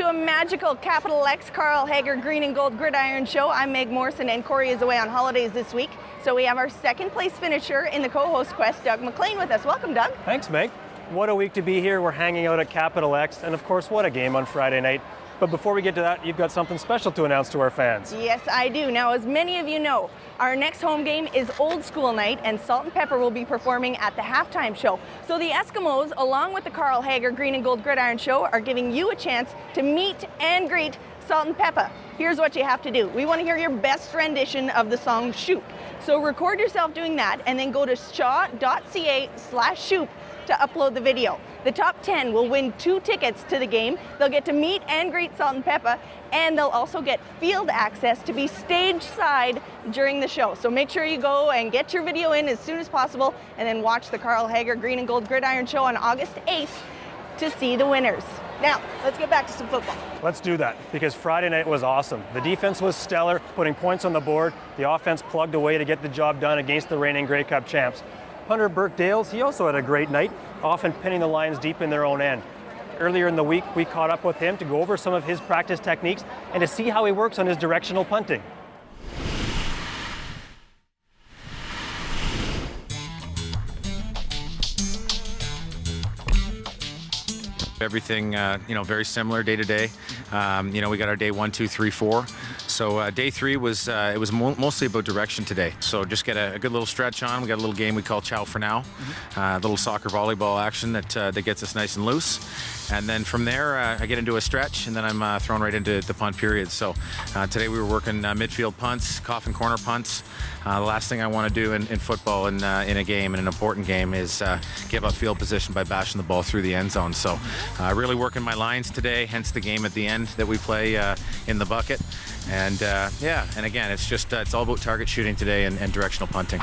to a magical Capital X Carl Hager Green and Gold Gridiron show. I'm Meg Morrison and Corey is away on holidays this week. So we have our second place finisher in the co-host quest, Doug McLean, with us. Welcome, Doug. Thanks, Meg. What a week to be here. We're hanging out at Capital X, and of course, what a game on Friday night. But before we get to that, you've got something special to announce to our fans. Yes, I do. Now, as many of you know, our next home game is Old School Night, and Salt and Pepper will be performing at the halftime show. So the Eskimos, along with the Carl Hager Green and Gold Gridiron show, are giving you a chance to meet and greet Salt and Pepper. Here's what you have to do. We want to hear your best rendition of the song Shoop. So record yourself doing that, and then go to shaw.ca/shoop to upload the video. The top 10 will win 2 tickets to the game. They'll get to meet and greet Salt and Pepper, and they'll also get field access to be stage side during the show. So make sure you go and get your video in as soon as possible, and then watch the Carl Hager Green and Gold Gridiron show on August 8th to see the winners. Now, let's get back to some football. Let's do that, because Friday night was awesome. The defense was stellar, putting points on the board. The offense plugged away to get the job done against the reigning Grey Cup champs. Punter Burke Dales, he also had a great night, often pinning the Lions deep in their own end. Earlier in the week, we caught up with him to go over some of his practice techniques and to see how he works on his directional punting. Everything, very similar day to day. We got our day 1, 2, 3, 4. So day 3 was mostly about direction today. So just get a good little stretch on. We got a little game we call Chow for Now, little soccer volleyball action that gets us nice and loose. And then from there, I get into a stretch, and then I'm thrown right into the punt period. So today we were working midfield punts, coffin corner punts. The last thing I want to do in football in a game, in an important game, is give up field position by bashing the ball through the end zone. So really working my lines today, hence the game at the end that we play in the bucket. And and again, it's all about target shooting today and directional punting.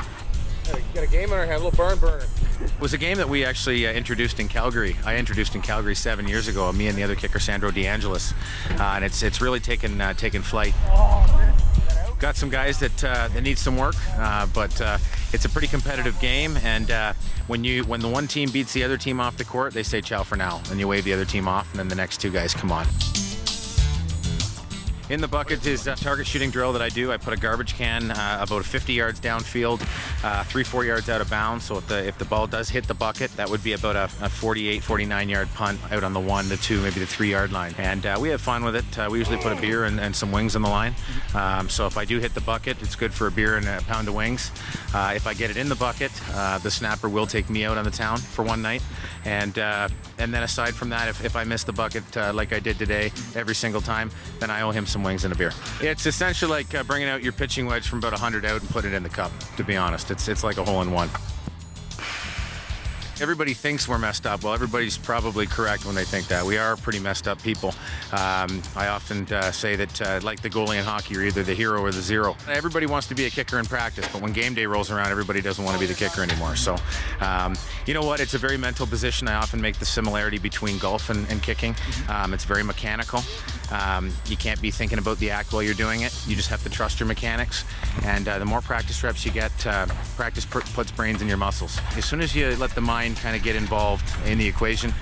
You got a game on our hand, a little barn burner. It was a game that we actually introduced in Calgary. I introduced in Calgary 7 years ago, me and the other kicker, Sandro DeAngelis. And it's really taken flight. Got some guys that need some work, but it's a pretty competitive game. And when the one team beats the other team off the court, they say Chow for Now, and you wave the other team off, and then the next 2 guys come on. In the bucket is a target shooting drill that I do. I put a garbage can about 50 yards downfield, 3-4 yards out of bounds. So if the ball does hit the bucket, that would be about a 48, 49 yard punt out on the 1, the 2, maybe the 3 yard line. And we have fun with it. We usually put a beer and some wings on the line. So if I do hit the bucket, it's good for a beer and a pound of wings. If I get it in the bucket, the snapper will take me out on the town for one night. And then aside from that, if I miss the bucket like I did today every single time, then I owe him some wings and a beer. It's essentially like bringing out your pitching wedge from about 100 out and putting it in the cup, to be honest. It's like a hole-in-one. Everybody thinks we're messed up. Well, everybody's probably correct when they think that. We are pretty messed up people. I often say that, like the goalie in hockey, you're either the hero or the zero. Everybody wants to be a kicker in practice, but when game day rolls around, everybody doesn't want to be the kicker anymore. So, you know what? It's a very mental position. I often make the similarity between golf and kicking. It's very mechanical. You can't be thinking about the act while you're doing it. You just have to trust your mechanics. And the more practice reps you get, practice puts brains in your muscles. As soon as you let the mind kind of get involved in the equation,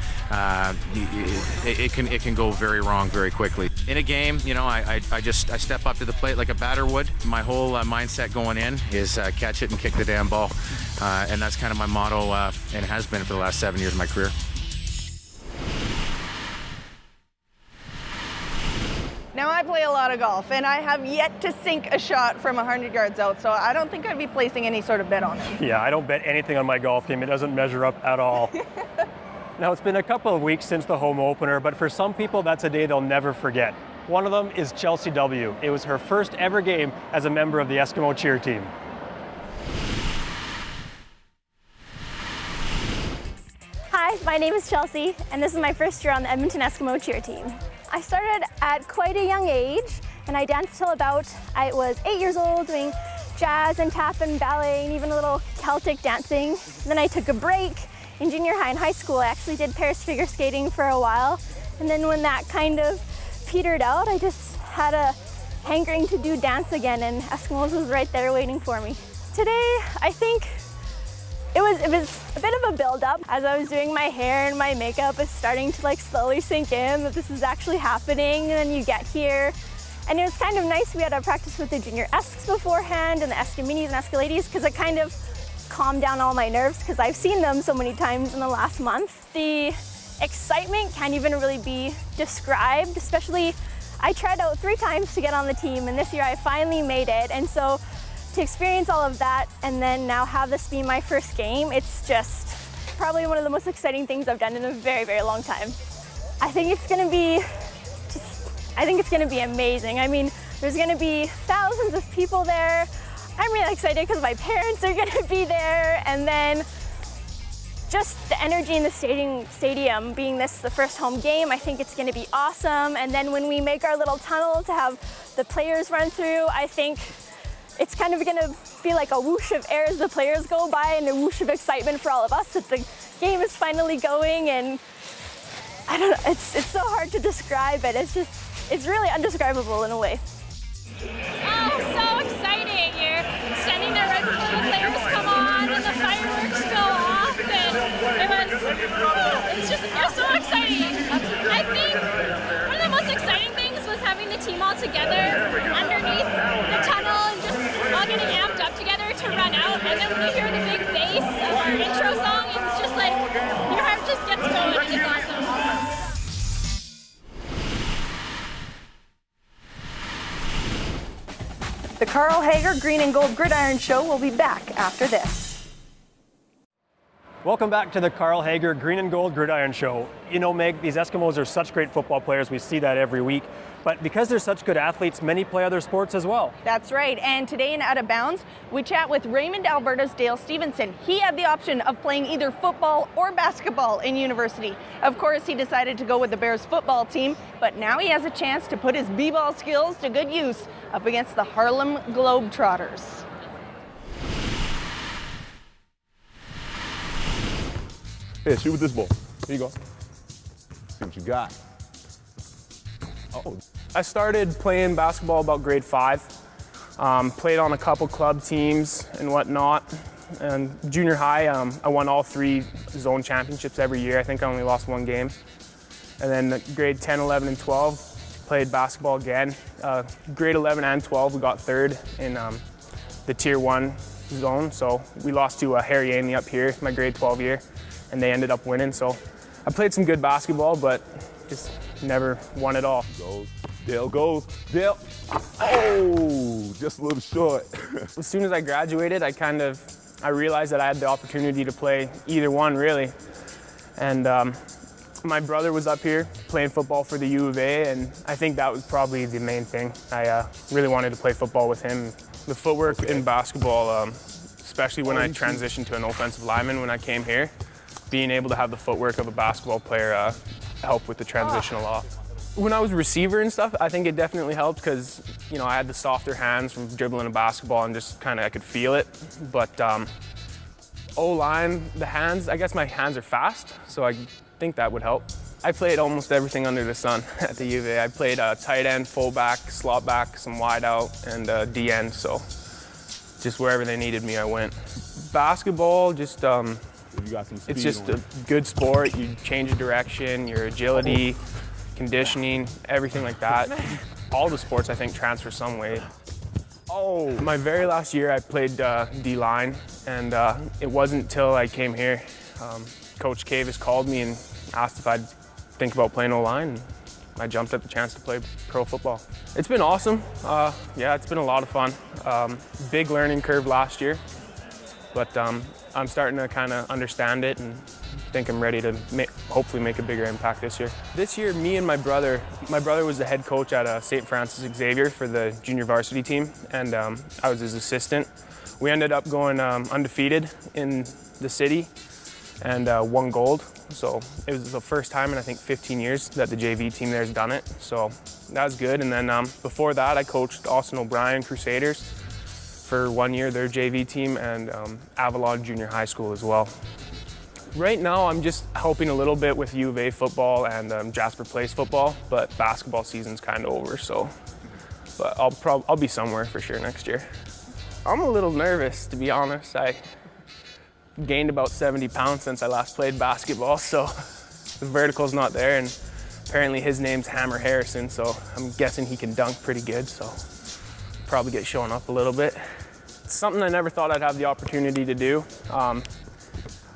it can go very wrong very quickly. In a game, I step up to the plate like a batter would. My whole mindset going in is catch it and kick the damn ball. And that's kind of my motto, and has been for the last 7 years of my career. Now, I play a lot of golf, and I have yet to sink a shot from 100 yards out, so I don't think I'd be placing any sort of bet on it. Yeah, I don't bet anything on my golf game. It doesn't measure up at all. Now, it's been a couple of weeks since the home opener, but for some people, that's a day they'll never forget. One of them is Chelsea W. It was her first ever game as a member of the Eskimo cheer team. Hi, my name is Chelsea, and this is my first year on the Edmonton Eskimo cheer team. I started at quite a young age, and I danced till about I was 8 years old, doing jazz and tap and ballet and even a little Celtic dancing. Then I took a break in junior high and high school. I actually did Paris figure skating for a while, and then when that kind of petered out, I just had a hankering to do dance again, and Eskimos was right there waiting for me. Today, I think It was a bit of a build-up. As I was doing my hair and my makeup, it's starting to like slowly sink in that this is actually happening, and then you get here. And it was kind of nice. We had a practice with the junior Esks beforehand and the Eska minis and Eska ladies, because it kind of calmed down all my nerves because I've seen them so many times in the last month. The excitement can't even really be described, especially I tried out 3 times to get on the team, and this year I finally made it. And so to experience all of that and then now have this be my first game, it's just probably one of the most exciting things I've done in a very, very long time. I think it's gonna be amazing. I mean, there's gonna be thousands of people there. I'm really excited because my parents are gonna be there, and then just the energy in the stadium being the first home game, I think it's gonna be awesome. And then when we make our little tunnel to have the players run through, I think it's kind of gonna be like a whoosh of air as the players go by, and a whoosh of excitement for all of us that the game is finally going. And I don't know, it's so hard to describe it. It's really undescribable in a way. Oh, so exciting. You're standing there right before the players come on and the fireworks go off, and it was so exciting. I think one of the most exciting things was having the team all together underneath the tunnel and just all getting amped up together to run out. And then when you hear the big bass of our intro song, it's just like your heart just gets going, and it's awesome. The Carl Hager Green and Gold Gridiron Show will be back after this. Welcome back to the Carl Hager Green and Gold Gridiron Show. You know, Meg, these Eskimos are such great football players. We see that every week. But because they're such good athletes, many play other sports as well. That's right. And today in Out of Bounds, we chat with Raymond, Alberta's Dale Stevenson. He had the option of playing either football or basketball in university. Of course, he decided to go with the Bears football team, but now he has a chance to put his b-ball skills to good use up against the Harlem Globetrotters. Here, shoot with this ball. Here you go. See what you got. Oh. I started playing basketball about grade 5. Played on a couple club teams and whatnot. And junior high, I won all 3 zone championships every year. I think I only lost 1 game. And then grade 10, 11, and 12, played basketball again. Grade 11 and 12, we got 3rd in the tier 1 zone. So we lost to Harry Ainley up here, my grade 12 year, and they ended up winning. So I played some good basketball, but just never won it all. Goes. Dale goes. Dale. Oh, just a little short. As soon as I graduated, I realized that I had the opportunity to play either one, really. And my brother was up here playing football for the U of A, and I think that was probably the main thing. I really wanted to play football with him. The footwork in basketball, especially when I transitioned to an offensive lineman when I came here, being able to have the footwork of a basketball player helped with the transition a lot. When I was a receiver and stuff, I think it definitely helped because, you know, I had the softer hands from dribbling a basketball and just kind of I could feel it. But O-line, the hands, I guess my hands are fast, so I think that would help. I played almost everything under the sun at the U of A. I played tight end, fullback, slot back, some wide out, and D end, so just wherever they needed me, I went. Basketball, just it's just a good sport. You change your direction, your agility, conditioning, everything like that. All the sports, I think, transfer some way. Oh, my very last year, I played D-line, and it wasn't until I came here. Coach Cavis called me and asked if I'd think about playing O-line, and I jumped at the chance to play pro football. It's been awesome. Yeah, it's been a lot of fun. Big learning curve last year, but I'm starting to kind of understand it and think I'm ready to hopefully make a bigger impact this year. This year, me and my brother was the head coach at St. Francis Xavier for the junior varsity team, and I was his assistant. We ended up going undefeated in the city and won gold. So it was the first time in I think 15 years that the JV team there has done it. So that was good. And then before that, I coached Austin O'Brien Crusaders for 1 year, their JV team, and Avalon Junior High School as well. Right now, I'm just helping a little bit with U of A football and Jasper Place football, but basketball season's kind of over, so. But I'll be somewhere for sure next year. I'm a little nervous, to be honest. gained about 70 pounds since I last played basketball, so the vertical's not there, and apparently his name's Hammer Harrison, so I'm guessing he can dunk pretty good, so probably get shown up a little bit. It's something I never thought I'd have the opportunity to do.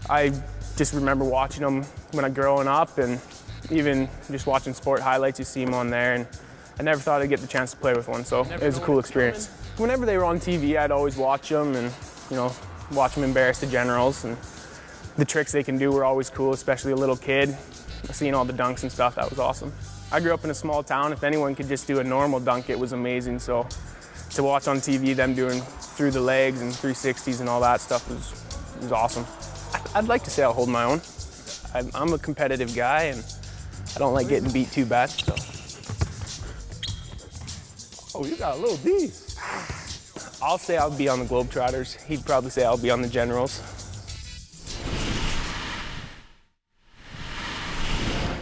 I just remember watching him when I was growing up, and even just watching sport highlights, you see him on there, and I never thought I'd get the chance to play with one, so it was a cool experience. Whenever they were on TV, I'd always watch them and, you know, watch them embarrass the generals, and the tricks they can do were always cool, especially a little kid. Seeing all the dunks and stuff, that was awesome. I grew up in a small town. If anyone could just do a normal dunk, it was amazing, so to watch on TV them doing through the legs and 360s and all that stuff was awesome. I'd like to say I'll hold my own. I'm a competitive guy, and I don't like getting beat too bad, so. Oh, you got a little D. I'll say I'll be on the Globetrotters. He'd probably say I'll be on the Generals.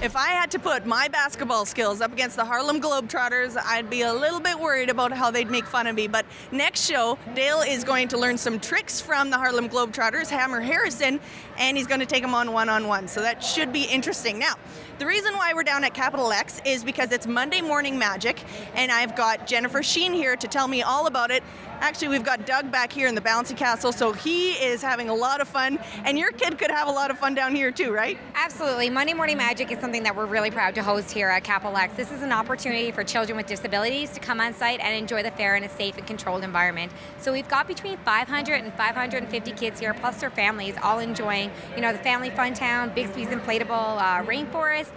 If I had to put my basketball skills up against the Harlem Globetrotters, I'd be a little bit worried about how they'd make fun of me. But next show, Dale is going to learn some tricks from the Harlem Globetrotters, Hammer Harrison, and he's going to take them on one-on-one. So that should be interesting. Now, the reason why we're down at Capital X is because it's Monday Morning Magic, and I've got Jennifer Sheehan here to tell me all about it. Actually, we've got Doug back here in the bouncy castle, so he is having a lot of fun, and your kid could have a lot of fun down here too, right? Absolutely. Monday Morning Magic is something that we're really proud to host here at Capital X. This is an opportunity for children with disabilities to come on site and enjoy the fair in a safe and controlled environment. So we've got between 500 and 550 kids here, plus their families, all enjoying, you know, the Family Fun Town, Bixby's Inflatable Rainforest,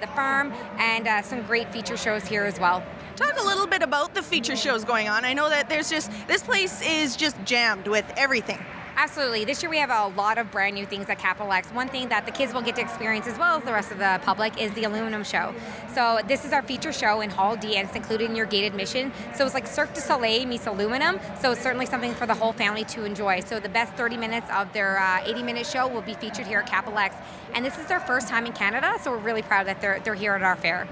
the farm, and some great feature shows here as well. Talk a little bit about the feature shows going on. I know that this place is just jammed with everything. Absolutely. This year we have a lot of brand new things at Capital X. One thing that the kids will get to experience as well as the rest of the public is the aluminum show. So this is our feature show in Hall D, and it's included in your gate admission. So it's like Cirque du Soleil meets aluminum. So it's certainly something for the whole family to enjoy. So the best 30 minutes of their 80-minute show will be featured here at Capital X. And this is their first time in Canada, so we're really proud that they're here at our fair.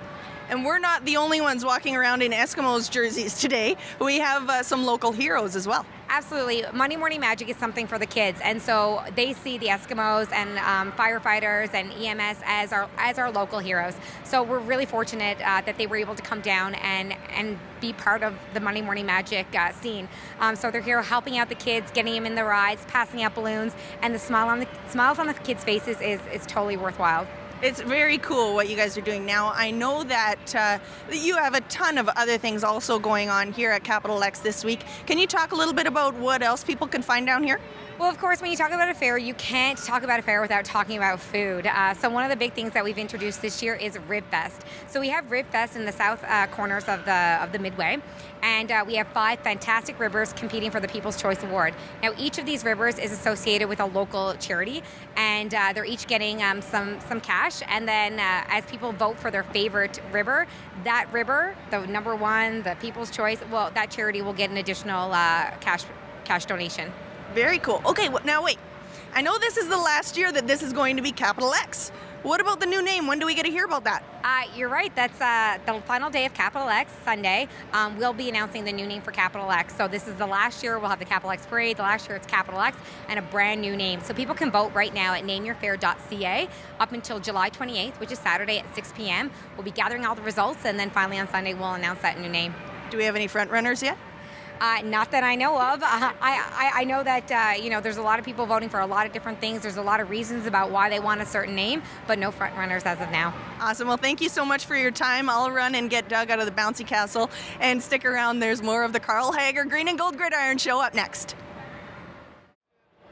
And we're not the only ones walking around in Eskimos jerseys today. We have some local heroes as well. Absolutely. Monday Morning Magic is something for the kids, and so they see the Eskimos and firefighters and EMS as our local heroes. So we're really fortunate that they were able to come down and be part of the Monday Morning Magic scene. So they're here helping out the kids, getting them in the rides, passing out balloons, and the smiles on the kids' faces is totally worthwhile. It's very cool what you guys are doing now. I know that you have a ton of other things also going on here at Capital X this week. Can you talk a little bit about what else people can find down here? Well, of course, when you talk about a fair, you can't talk about a fair without talking about food. So one of the big things that we've introduced this year is Rib Fest. So we have Rib Fest in the south corners of the Midway, and we have 5 fantastic ribbers competing for the People's Choice Award. Now, each of these ribbers is associated with a local charity, and they're each getting some cash. And then as people vote for their favorite ribber, that ribber, the number one, the People's Choice, well, that charity will get an additional cash donation. Very cool. Okay, now wait. I know this is the last year that this is going to be Capital X. What about the new name? When do we get to hear about that? You're right. That's the final day of Capital X, Sunday. We'll be announcing the new name for Capital X. So this is the last year. We'll have the Capital X Parade. The last year it's Capital X and a brand new name. So people can vote right now at nameyourfair.ca up until July 28th, which is Saturday at 6 p.m. We'll be gathering all the results, and then finally on Sunday we'll announce that new name. Do we have any front runners yet? Not that I know of. I know that there's a lot of people voting for a lot of different things. There's a lot of reasons about why they want a certain name, but no front runners as of now. Awesome. Well, thank you so much for your time. I'll run and get Doug out of the bouncy castle, and stick around. There's more of the Carl Hager Green and Gold Gridiron Show up next.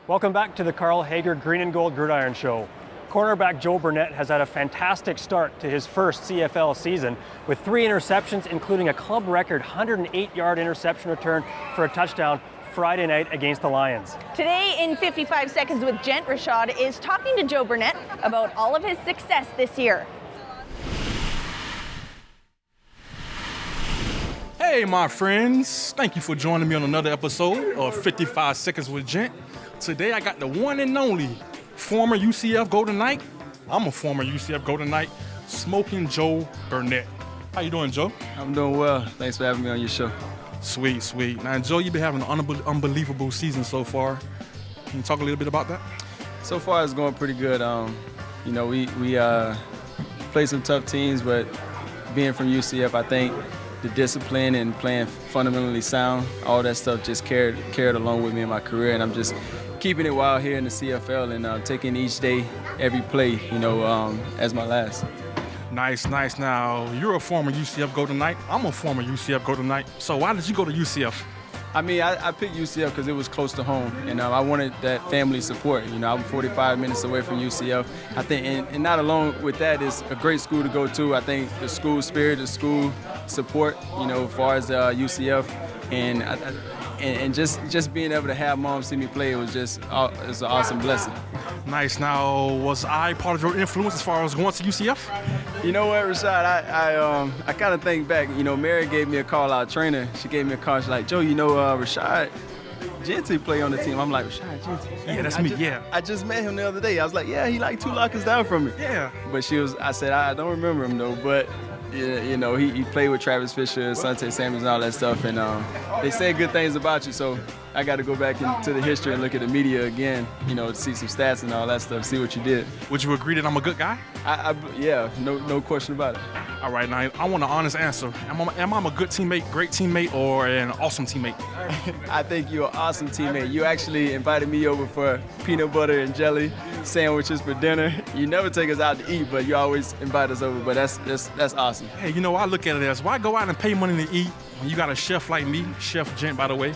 Welcome back to the Carl Hager Green and Gold Gridiron Show. Cornerback Joe Burnett has had a fantastic start to his first CFL season with 3 interceptions, including a club record 108-yard interception return for a touchdown Friday night against the Lions. Today in 55 Seconds with Gent Rashad is talking to Joe Burnett about all of his success this year. Hey, my friends. Thank you for joining me on another episode of 55 Seconds with Gent. Today I got the one and only former UCF Golden Knight. I'm a former UCF Golden Knight, Smoking Joe Burnett. How you doing, Joe? I'm doing well. Thanks for having me on your show. Sweet, sweet. Now, Joe, you've been having an unbelievable season so far. Can you talk a little bit about that? So far, it's going pretty good. You know, we play some tough teams, but being from UCF, I think the discipline and playing fundamentally sound, all that stuff just carried along with me in my career, and I'm just keeping it wild here in the CFL and taking each day, every play, you know, as my last. Nice. Now, you're a former UCF Golden Knight. I'm a former UCF Golden Knight. So why did you go to UCF? I mean, I picked UCF because it was close to home, and I wanted that family support. You know, I'm 45 minutes away from UCF. I think, and not alone with that, it's a great school to go to. I think the school spirit, the school support, you know, as far as UCF, and just being able to have mom see me play, it was just it's an awesome blessing. Nice. Now, was I part of your influence as far as going to UCF? You know what, Rashad? I kind of think back. You know, Mary gave me a call, our trainer. She gave me a call. She's like, Joe, you know, Rashad Genty play on the team. I'm like, Rashad Genty? Yeah, that's me. Yeah. I just met him the other day. I was like, yeah, he like 2 lockers down from me. Yeah. But I said, I don't remember him though. But you know, he played with Travis Fisher, Sante Samuels, and all that stuff. And they say good things about you. So I got to go back into the history and look at the media again, you know, to see some stats and all that stuff, see what you did. Would you agree that I'm a good guy? Yeah, no question about it. All right, now I want an honest answer. Am I a good teammate, great teammate, or an awesome teammate? I think you're an awesome teammate. You actually invited me over for peanut butter and jelly sandwiches for dinner. You never take us out to eat, but you always invite us over. But that's awesome. Hey, you know, I look at it as, why go out and pay money to eat when you got a chef like me, Chef Gent, by the way,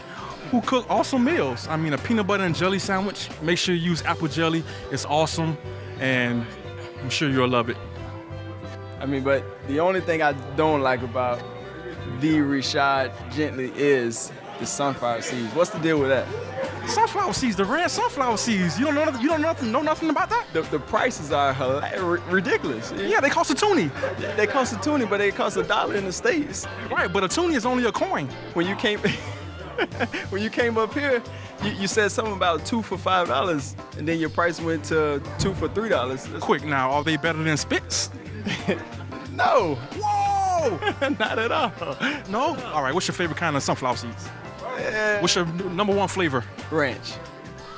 who cook awesome meals? I mean, a peanut butter and jelly sandwich, make sure you use apple jelly. It's awesome, and I'm sure you'll love it. I mean, but the only thing I don't like about the Rashad Gently is the sunflower seeds. What's the deal with that? Sunflower seeds, the red sunflower seeds. You don't know nothing about that? The prices are ridiculous. Yeah, they cost a toonie. They cost a toonie, but they cost $1 in the States. Right, but a toonie is only a coin. When you came up here, you said something about 2 for $5, and then your price went to 2 for $3. Quick now, are they better than Spitz? No. Whoa! Not at all. No? All right, what's your favorite kind of sunflower seeds? What's your number one flavor? Ranch.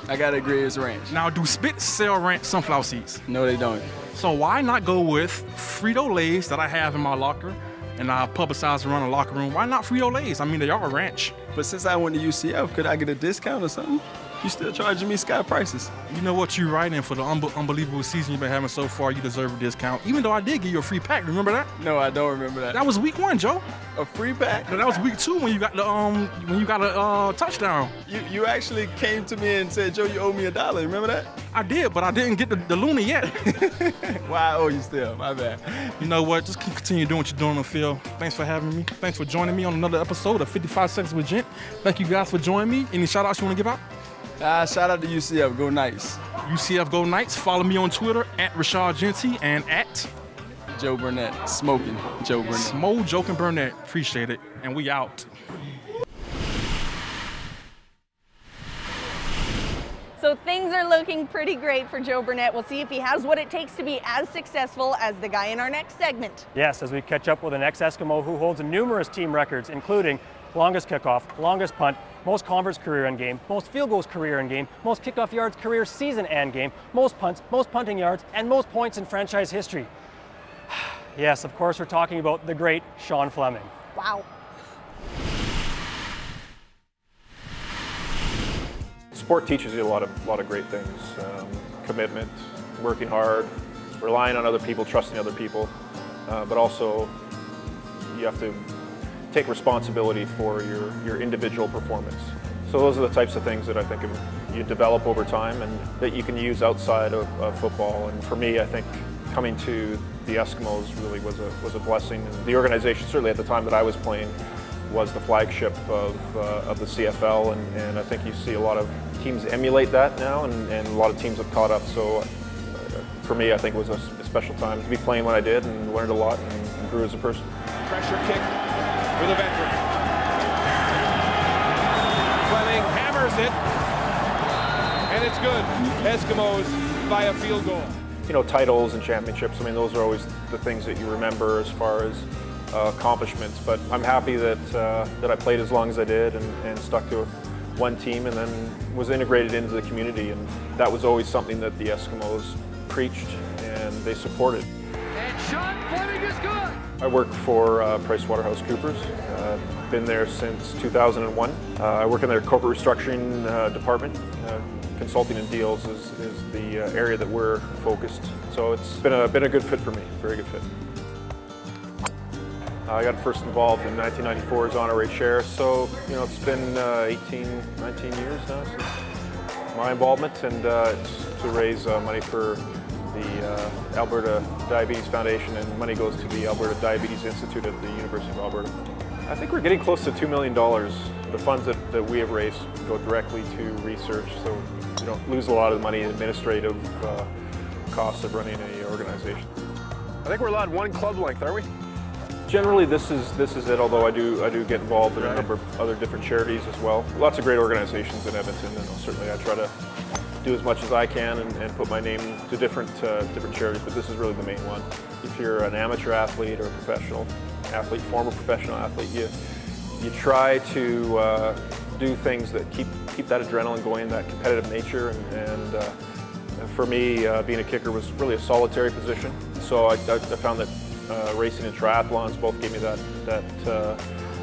I gotta agree, it's ranch. Now, do Spitz sell ranch sunflower seeds? No, they don't. So why not go with Frito-Lays that I have in my locker, and I publicize around the locker room? Why not Frito-Lays? I mean, they are ranch. But since I went to UCF, could I get a discount or something? You still charging me sky prices. You know what, you're right, and for the unbelievable season you've been having so far, you deserve a discount. Even though I did give you a free pack, remember that? No, I don't remember that. That was week 1, Joe. A free pack? No, that was week 2 when you got a touchdown. You actually came to me and said, Joe, you owe me $1. Remember that? I did, but I didn't get the Looney yet. Why I owe you still? My bad. You know what? Just continue doing what you're doing on the field. Thanks for having me. Thanks for joining me on another episode of 55 Seconds with Gent. Thank you guys for joining me. Any shout outs you want to give out? Shout out to UCF. Go Knights. UCF Go Knights. Follow me on Twitter at Rashad Genty and at Joe Burnett. Smoking Joe Burnett. Smoke, Joke, and Burnett. Appreciate it. And we out. So things are looking pretty great for Joe Burnett. We'll see if he has what it takes to be as successful as the guy in our next segment. Yes, as we catch up with an ex-Eskimo who holds numerous team records, including longest kickoff, longest punt, most converts career end game, most field goals career end game, most kickoff yards career season end game, most punts, most punting yards, and most points in franchise history. Yes, of course, we're talking about the great Sean Fleming. Wow. Sport teaches you a lot of great things. Commitment, working hard, relying on other people, trusting other people, but also you have to take responsibility for your individual performance. So those are the types of things that I think you develop over time and that you can use outside of football. And for me, I think coming to the Eskimos really was a blessing. And the organization, certainly at the time that I was playing, was the flagship of the CFL, and I think you see a lot of teams emulate that now, and a lot of teams have caught up. So for me, I think it was a special time to be playing when I did, and learned a lot and grew as a person. Pressure kick with a veteran. Fleming hammers it, and it's good. Eskimos via field goal. You know, titles and championships, I mean, those are always the things that you remember as far as accomplishments, but I'm happy that I played as long as I did and stuck to one team and then was integrated into the community, and that was always something that the Eskimos preached and they supported. And Sean Flemings is good. I work for PricewaterhouseCoopers. Been there since 2001. I work in their corporate restructuring department. Consulting and deals is the area that we're focused. So it's been a good fit for me, very good fit. I got first involved in 1994 as honorary chair, so it's been 18, 19 years now since my involvement, and it's to raise money for the Alberta Diabetes Foundation, and money goes to the Alberta Diabetes Institute at the University of Alberta. I think we're getting close to $2 million. The funds that we have raised go directly to research, so you don't lose a lot of the money in administrative costs of running an organization. I think we're allowed one club length, aren't we? Generally, this is it. Although I do get involved in a number of other different charities as well. Lots of great organizations in Edmonton, and certainly I try to do as much as I can and put my name to different charities. But this is really the main one. If you're an amateur athlete or a professional athlete, former professional athlete, you try to do things that keep that adrenaline going, that competitive nature, and for me, being a kicker was really a solitary position. So I found that racing and triathlons both gave me that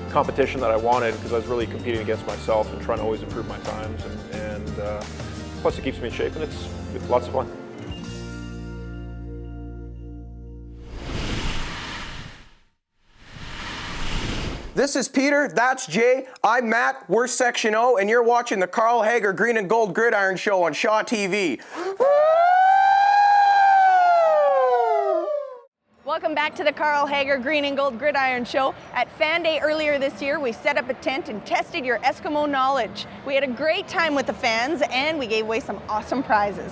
competition that I wanted, because I was really competing against myself and trying to always improve my times, and plus it keeps me in shape, and it's lots of fun. This is Peter, that's Jay, I'm Matt, we're Section O, and you're watching the Carl Hager Green and Gold Gridiron Show on Shaw TV. Welcome back to the Carl Hager Green and Gold Gridiron Show. At Fan Day earlier this year, we set up a tent and tested your Eskimo knowledge. We had a great time with the fans, and we gave away some awesome prizes.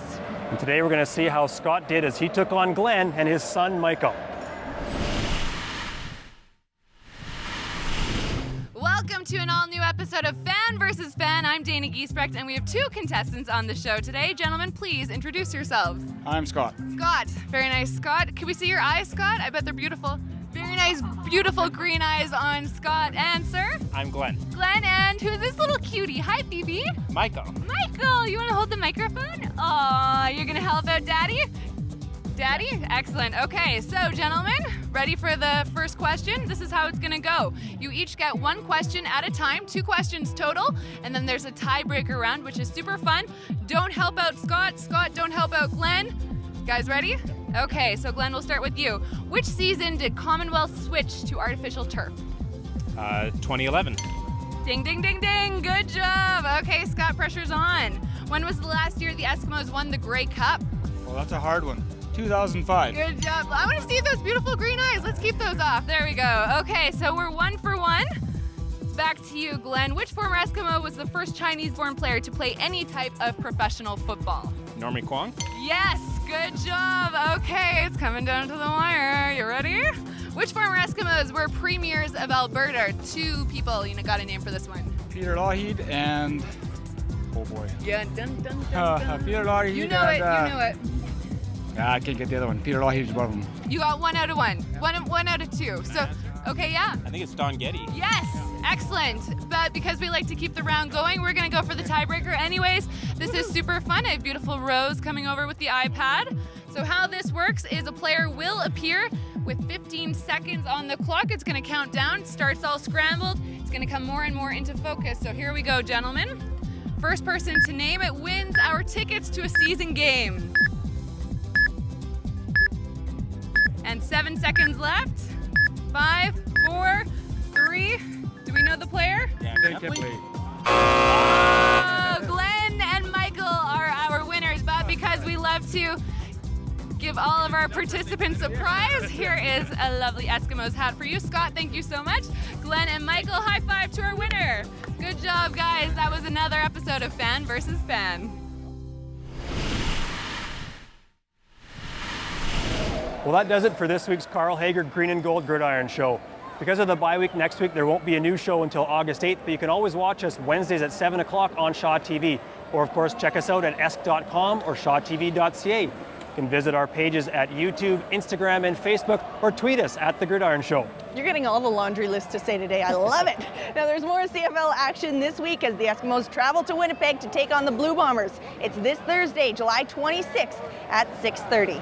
And today we're going to see how Scott did as he took on Glenn and his son Michael. Welcome to an all-new episode of Fan vs. Fan. I'm Dana Giesbrecht, and we have two contestants on the show today. Gentlemen, please introduce yourselves. I'm Scott. Scott. Very nice, Scott. Can we see your eyes, Scott? I bet they're beautiful. Very nice, beautiful green eyes on Scott. And sir? I'm Glenn. Glenn, and who's this little cutie? Hi, BB. Michael. Michael, you want to hold the microphone? Aw, you're going to help out Daddy? Daddy? Excellent. Okay, so gentlemen, ready for the first question? This is how it's gonna go. You each get one question at a time, 2 questions total, and then there's a tiebreaker round, which is super fun. Don't help out Scott. Scott, don't help out Glenn. Guys ready? Okay, so Glenn, we'll start with you. Which season did Commonwealth switch to artificial turf? 2011. Ding, ding, ding, ding. Good job. Okay, Scott, pressure's on. When was the last year the Eskimos won the Grey Cup? Well, that's a hard one. 2005. Good job. I want to see those beautiful green eyes. Let's keep those off. There we go. Okay, so we're 1 for 1. It's back to you, Glenn. Which former Eskimo was the first Chinese-born player to play any type of professional football? Normie Kwong. Yes, good job. Okay, it's coming down to the wire. You ready? Which former Eskimos were premiers of Alberta? 2 people, got a name for this one. Peter Lougheed and, oh boy. Yeah, dun, dun, dun, dun. Peter Lougheed. You know it, you know it. I can't get the other one. Peter Lougheed is one of them. You got 1 out of 1. One out of 2. So, okay, yeah. I think it's Don Getty. Yes, excellent. But because we like to keep the round going, we're going to go for the tiebreaker anyways. This is super fun. I have beautiful Rose coming over with the iPad. So how this works is a player will appear with 15 seconds on the clock. It's going to count down. Starts all scrambled. It's going to come more and more into focus. So here we go, gentlemen. First person to name it wins our tickets to a season game. And 7 seconds left. 5, 4, 3. Do we know the player? Yeah, definitely. Oh, Glenn and Michael are our winners, but because we love to give all of our participants a prize, here is a lovely Eskimos hat for you. Scott, thank you so much. Glenn and Michael, high five to our winner. Good job, guys. That was another episode of Fan vs. Fan. Well, that does it for this week's Carl Hager Green and Gold Gridiron Show. Because of the bye week next week, there won't be a new show until August 8th, but you can always watch us Wednesdays at 7 o'clock on Shaw TV. Or, of course, check us out at Esks.com or ShawTV.ca. You can visit our pages at YouTube, Instagram, and Facebook, or tweet us at The Gridiron Show. You're getting all the laundry list to say today. I love it. Now there's more CFL action this week as the Eskimos travel to Winnipeg to take on the Blue Bombers. It's this Thursday, July 26th at 6:30.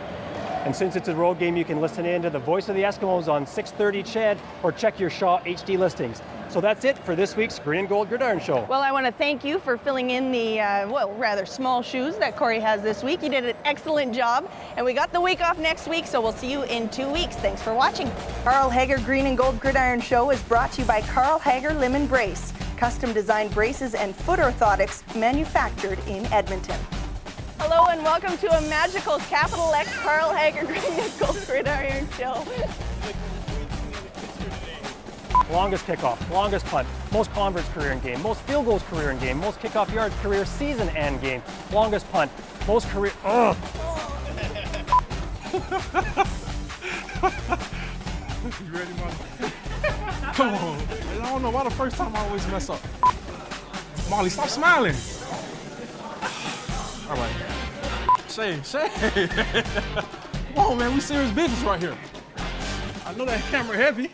And since it's a road game, you can listen in to the Voice of the Eskimos on 6:30 CHED or check your Shaw HD listings. So that's it for this week's Green and Gold Gridiron Show. Well, I want to thank you for filling in the, rather small shoes that Corey has this week. You did an excellent job. And we got the week off next week, so we'll see you in 2 weeks. Thanks for watching. Carl Hager Green and Gold Gridiron Show is brought to you by Carl Hager Lemon Brace. Custom designed braces and foot orthotics manufactured in Edmonton. Hello and welcome to a magical capital X Carl Hager Green and Gold Gridiron Show. Longest kickoff, longest punt, most converts career in game, most field goals career in game, most kickoff yards career season and game, longest punt, most career. Ugh. You ready, mother? Come on. I don't know why the first time I always mess up. Molly, stop smiling. All right. Say. Come on, man, we serious business right here. I know that camera heavy.